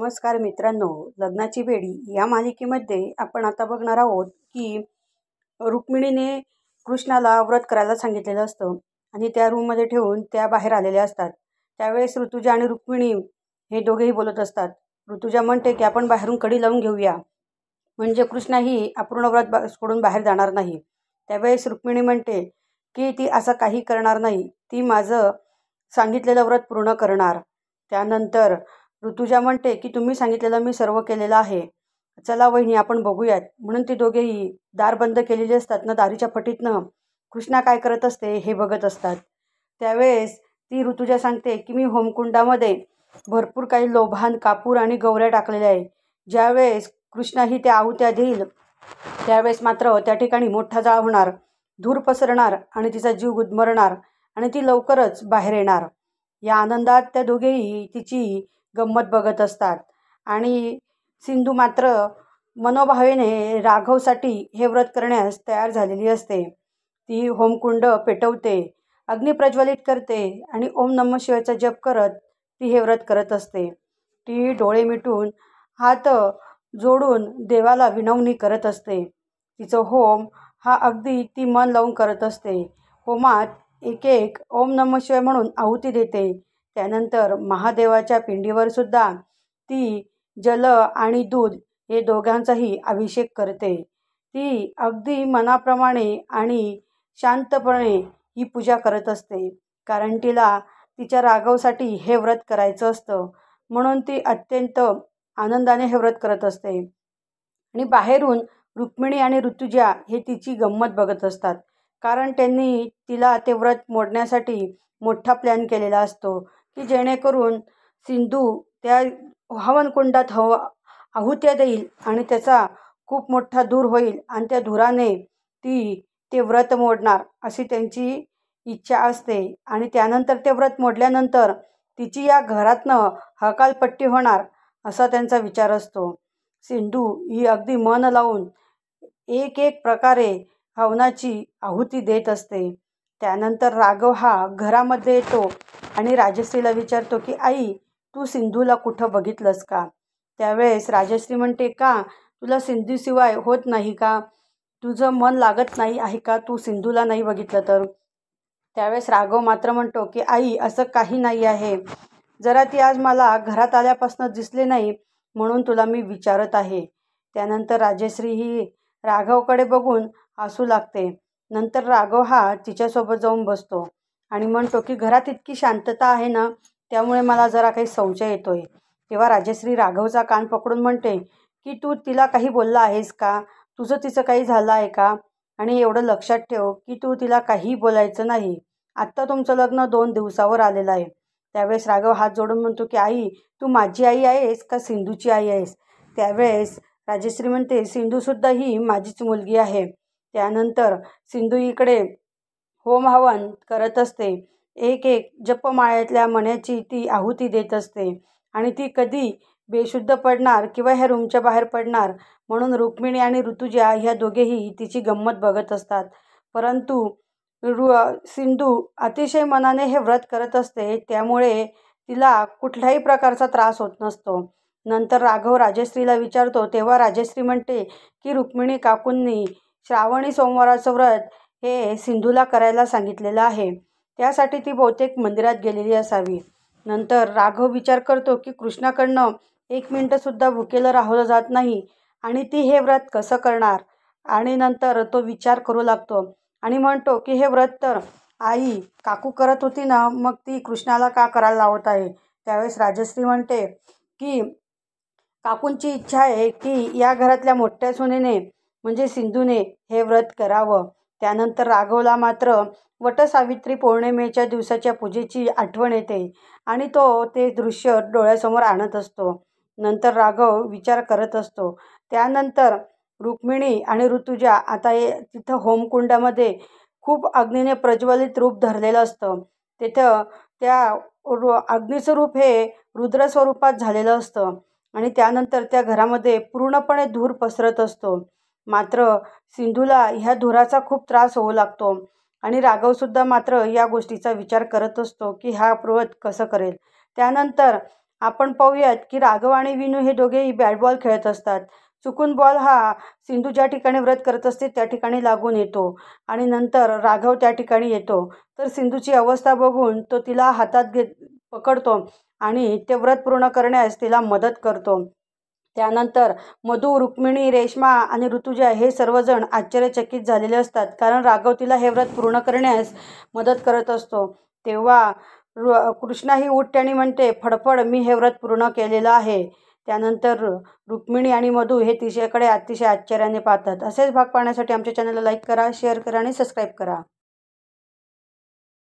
नमस्कार मित्रांनो, लग्नाची बेडी या मालिकेमध्ये आपण आता बघणार आहोत की रुक्मिणीने कृष्णाला व्रत करायला सांगितलेलं असतं आणि त्या रूममध्ये ठेवून त्या बाहेर आलेल्या असतात. त्यावेळेस ऋतुजा आणि रुक्मिणी हे दोघेही बोलत असतात. ऋतुजा म्हणते की आपण बाहेरून कडी लावून घेऊया, म्हणजे कृष्णाही अपूर्ण व्रत सोडून बाहेर जाणार नाही. त्यावेळेस रुक्मिणी म्हणते की ती असं काही करणार नाही, ती माझं सांगितलेलं व्रत पूर्ण करणार. त्यानंतर ऋतुजा म्हणते की तुम्ही सांगितलेलं मी सर्व केलेलं आहे, चला वहिनी आपण बघूयात. म्हणून ती दोघेही दार बंद केलेले असतात ना, दारीच्या फटीतनं कृष्णा काय करत असते हे बघत असतात. त्यावेळेस ती ऋतुजा सांगते की मी होमकुंडामध्ये भरपूर काही लोभान कापूर आणि गौऱ्या टाकलेल्या आहे. ज्यावेळेस कृष्णाही त्या आहुत्या देईल त्यावेळेस मात्र त्या ठिकाणी मोठा जाळ होणार, धूर पसरणार आणि तिचा जीव गुदमरणार आणि ती लवकरच बाहेर येणार. या आनंदात त्या दोघेही तिची गंमत बघत असतात आणि सिंधू मात्र मनोभावेने राघवसाठी हे व्रत करण्यास तयार झालेली असते. ती होमकुंड पेटवते, अग्नी प्रज्वलित करते आणि ओम नमः शिवायचा जप करत ती हे व्रत करत असते. ती डोळे मिटून हात जोडून देवाला विनवणी करत असते. तिचं होम हा अगदी ती मन लावून करत असते. होमात एक एक ओम नमः शिवाय म्हणून आहुती देते. त्यानंतर महादेवाच्या पिंडीवर सुद्धा ती जल आणि दूध हे दोघांचाही अभिषेक करते. ती अगदी मनाप्रमाणे आणि शांतपणे ही पूजा करत असते, कारण तिला तिच्या राघवसाठी हे व्रत करायचं असतं. म्हणून ती अत्यंत आनंदाने हे व्रत करत असते. आणि बाहेरून रुक्मिणी आणि ऋतुजा हे तिची गंमत बघत असतात, कारण त्यांनी तिला ते व्रत मोडण्यासाठी मोठा प्लॅन केलेला असतो की जेणेकरून सिंधू त्या हवनकुंडात आहुत्या देईल आणि त्याचा खूप मोठा धूर होईल आणि त्या धुराने ती ते व्रत मोडणार अशी त्यांची इच्छा असते. आणि त्यानंतर ते व्रत मोडल्यानंतर तिची या घरातनं हकालपट्टी होणार असा त्यांचा विचार असतो. सिंधू ही अगदी मन लावून एक एक प्रकारे हवनाची आहुती देत असते. त्यानंतर राघव हा घरामध्ये येतो आणि राजश्रीला विचारतो की आई, तू सिंधूला कुठं बघितलंस का? त्यावेळेस राजश्री म्हणते, का तुला सिंधूशिवाय होत नाही का? तुझं मन लागत नाही आहे का तू सिंधूला नाही बघितलं तर? त्यावेळेस राघव मात्र म्हणतो की आई, असं काही नाही आहे, जरा ती आज मला घरात आल्यापासून दिसले नाही म्हणून तुला मी विचारत आहे. त्यानंतर राजश्री ही राघवकडे बघून हसू लागते. नंतर राघव हा तिच्यासोबत जाऊन बसतो आणि म्हणतो की घरात इतकी शांतता आहे ना, त्यामुळे मला जरा काही संशय येतोय. तेव्हा राजश्री राघवचा कान पकडून म्हणते की तू तिला काही बोलला आहेस का? तुझं तिचं काही झालं आहे का? आणि एवढं लक्षात ठेव की तू तिला काही बोलायचं नाही. आत्ता तुमचं लग्न 2 दिवसावर आलेलं आहे. त्यावेळेस राघव हात जोडून म्हणतो की आई, तू माझी आई आहेस का सिंधूची आई आहेस? त्यावेळेस राजश्री म्हणते, सिंधूसुद्धा ही माझीच मुलगी आहे. त्यानंतर सिंधू इकडे होम हवन करत असते. एक एक जपमाळ्यातल्या मण्याची ती आहुती देत असते आणि ती कधी बेशुद्ध पडणार किंवा ह्या रूमच्या बाहेर पडणार म्हणून रुक्मिणी आणि ऋतुजा ह्या दोघेही तिची गंमत बघत असतात. परंतु सिंधू अतिशय मनाने हे व्रत करत असते, त्यामुळे तिला कुठल्याही प्रकारचा त्रास होत नसतो. नंतर राघव राजश्रीला विचारतो, तेव्हा राजश्री म्हणते की रुक्मिणी काकूंनी श्रावणी सोमवाराचं व्रत हे सिंधूला करायला सांगितलेलं आहे, त्यासाठी ती बहुतेक मंदिरात गेलेली असावी. नंतर राघव विचार करतो की कृष्णाकडनं 1 मिनिटंसुद्धा भुकेलं राहवलं जात नाही आणि ती हे व्रत कसं करणार. आणि नंतर तो विचार करू लागतो आणि म्हणतो की हे व्रत तर आई काकू करत होती ना, मग ती कृष्णाला का करायला लावत आहे? त्यावेळेस राजश्री म्हणते की काकूंची इच्छा आहे की या घरातल्या मोठ्या सुनेने म्हणजे सिंधूने हे व्रत करावं. त्यानंतर राघवला मात्र वटसावित्री पौर्णिमेच्या दिवसाच्या पूजेची आठवण येते आणि तो ते दृश्य डोळ्यासमोर आणत असतो. नंतर राघव विचार करत असतो. त्यानंतर रुक्मिणी आणि ऋतुजा आता तिथं होमकुंडामध्ये खूप अग्नीने प्रज्वलित रूप धरलेलं असतं. तिथं त्या अग्नीचं रूप हे रुद्र स्वरूपात झालेलं असतं आणि त्यानंतर त्या घरामध्ये पूर्णपणे धूर पसरत असतो. मात्र सिंधूला ह्या धुराचा खूप त्रास होऊ लागतो आणि राघवसुद्धा मात्र या गोष्टीचा विचार करत असतो की हा व्रत कसं करेल. त्यानंतर आपण पाहूयात की राघव आणि विनू हे दोघेही बॅट बॉल खेळत असतात. चुकून बॉल हा सिंधू ज्या ठिकाणी व्रत करत असते त्या ठिकाणी लागून येतो आणि नंतर राघव त्या ठिकाणी येतो. तर सिंधूची अवस्था बघून तो तिला हातात पकडतो आणि ते व्रत पूर्ण करण्यास तिला मदत करतो. त्यानंतर मधू, रुक्मिणी, रेश्मा आणि ऋतुजा हे सर्वजण आश्चर्यचकित झालेले असतात, कारण राघव तिला हे व्रत पूर्ण करण्यास मदत करत असतो. तेव्हा कृष्णाही उठते आणि म्हणते, फडफड, मी हे व्रत पूर्ण केलेलं आहे. त्यानंतर रुक्मिणी आणि मधू हे तिच्याकडे अतिशय आश्चर्याने पाहतात. असेच भाग पाहण्यासाठी आमच्या चॅनलला लाईक करा, शेअर करा आणि सबस्क्राईब करा.